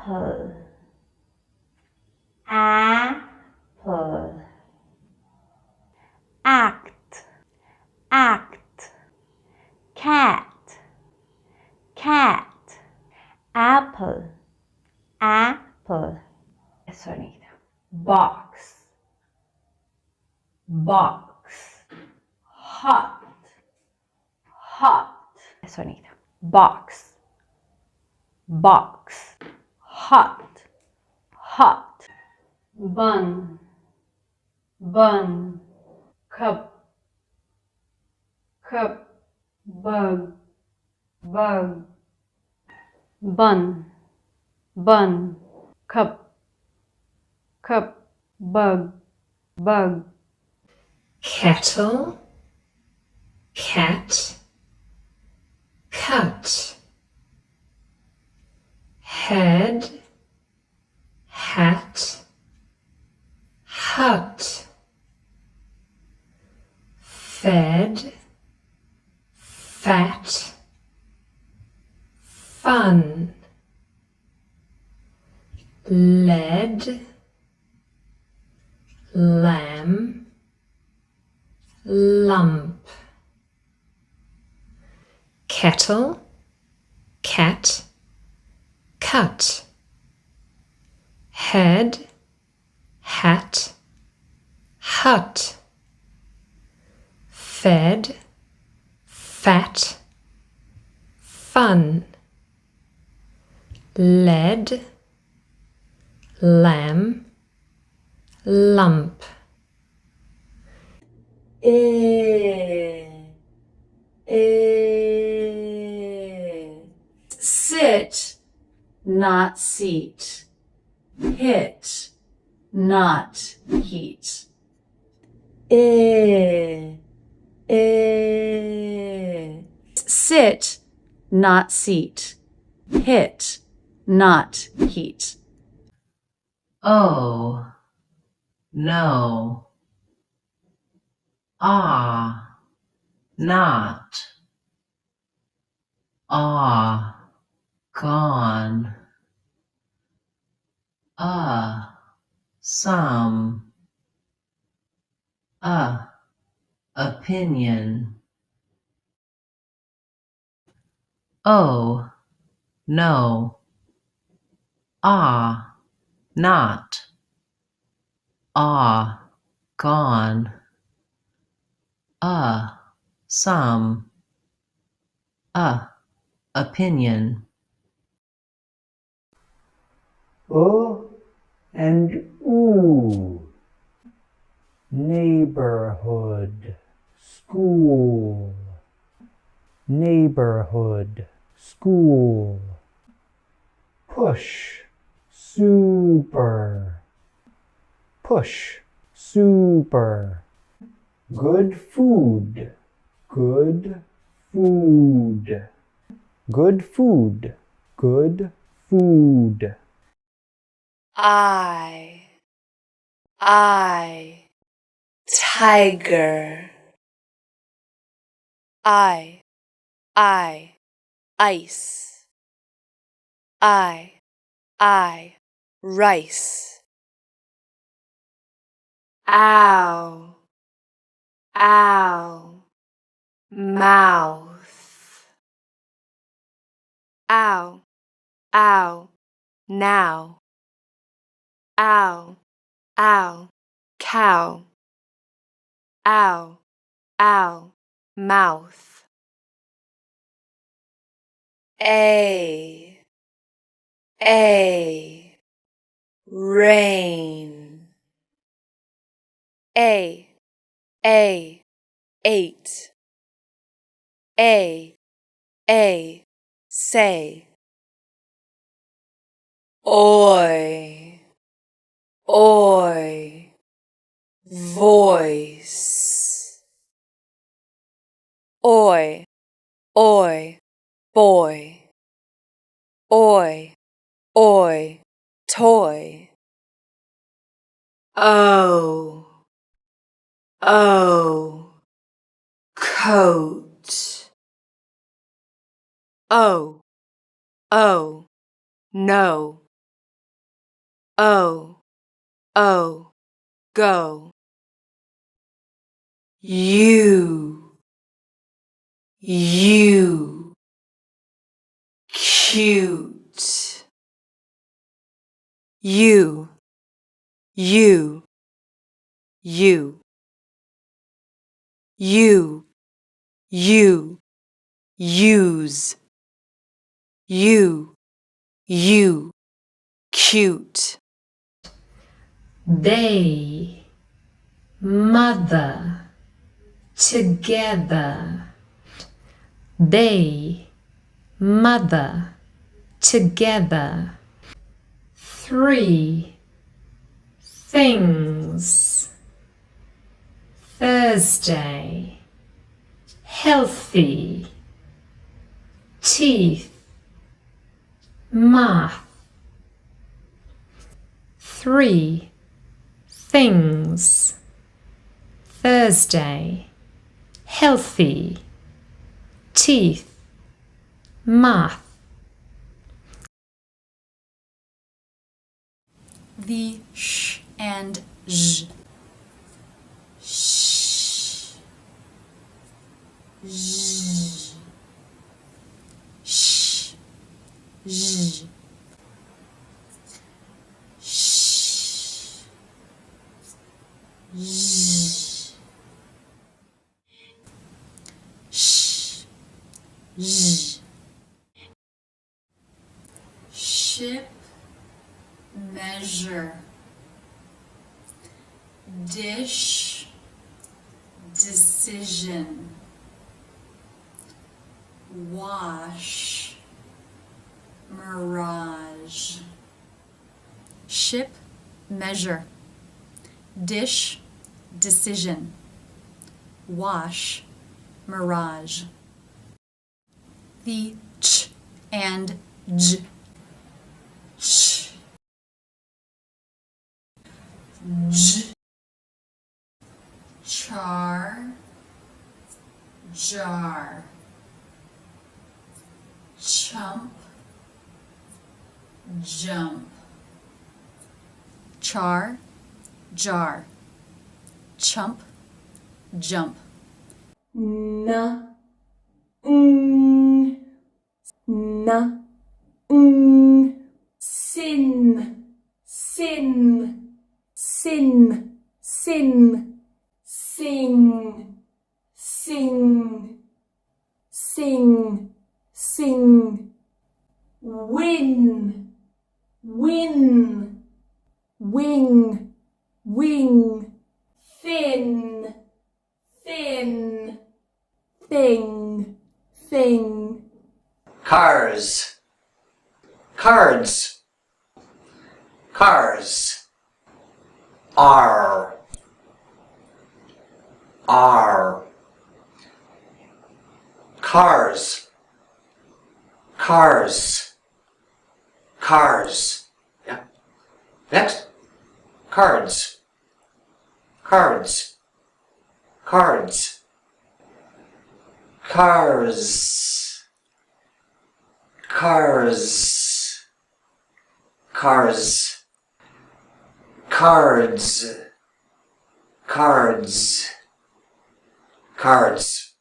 apple, apple. Act, act. Cat, cat. Apple, apple. Sonido. Box, box. Hot, hot. Sonido. Box, box. Hot, hot. Bun, bun. Cup, cup. Bug, bug. Bun, bun. Cup, cup. Bug, bug. Kettle, cat, cut. Head, hat, hut. Fed, fat, fun. Lead, lamb, lump. Kettle, cat, cut. Head, hat, hut. Fed, fat, fun. Lead, lamb, lump. Sit, not seat. Hit, not heat. Sit, not seat. Hit, not heat. Oh, no. Ah, not. Ah, gone. Some. Opinion. Oh, no. Ah, not. Ah, gone. Some. Opinion. And ooh. Neighborhood, school. Neighborhood, school. Push, super. Push, super. Good food, good food. Good food, good food. I, tiger. I, ice. I, rice. Ow, mouth. Ow, now. Ow, cow. Ow, mouth. A, rain. A, eight. A, say. Oi, voice. Oi, boy. Oi, toy. Oh, coat. Oh, no. O, O, go. U, cute. U, use. Cute. They, mother, together. They, mother, together. 3 things. Thursday, healthy. Teeth, math. 3 things. Thursday, healthy. Teeth, math. The sh and zh. Sh, zh, sh, zh, sh, zh, sh, zh. Ship, measure. Dish, decision. Wash, mirage. Ship, measure. Dish, decision. Wash, mirage. The ch and j. Ch, j. Char, jar. Chump, jump. Char, jar. Chump, jump. Na, ng, na, ng. Sin, sin, sin, sin. Sing, sing, sing, sing. Win, win, wing, wing. Thin, thin, thing, thing. Cars, cards, cars. R, cars, cars, cars. Yeah. Next, cards, cards, cards, cars, cars, cars, cards, cards, cards.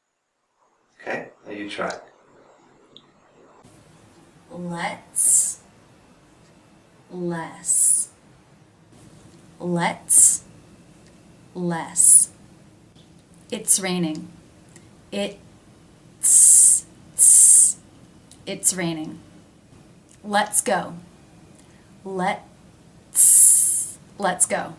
Okay, now you try. Let's, less. Let's, less. It's raining. It's raining. Let's go. Let's go.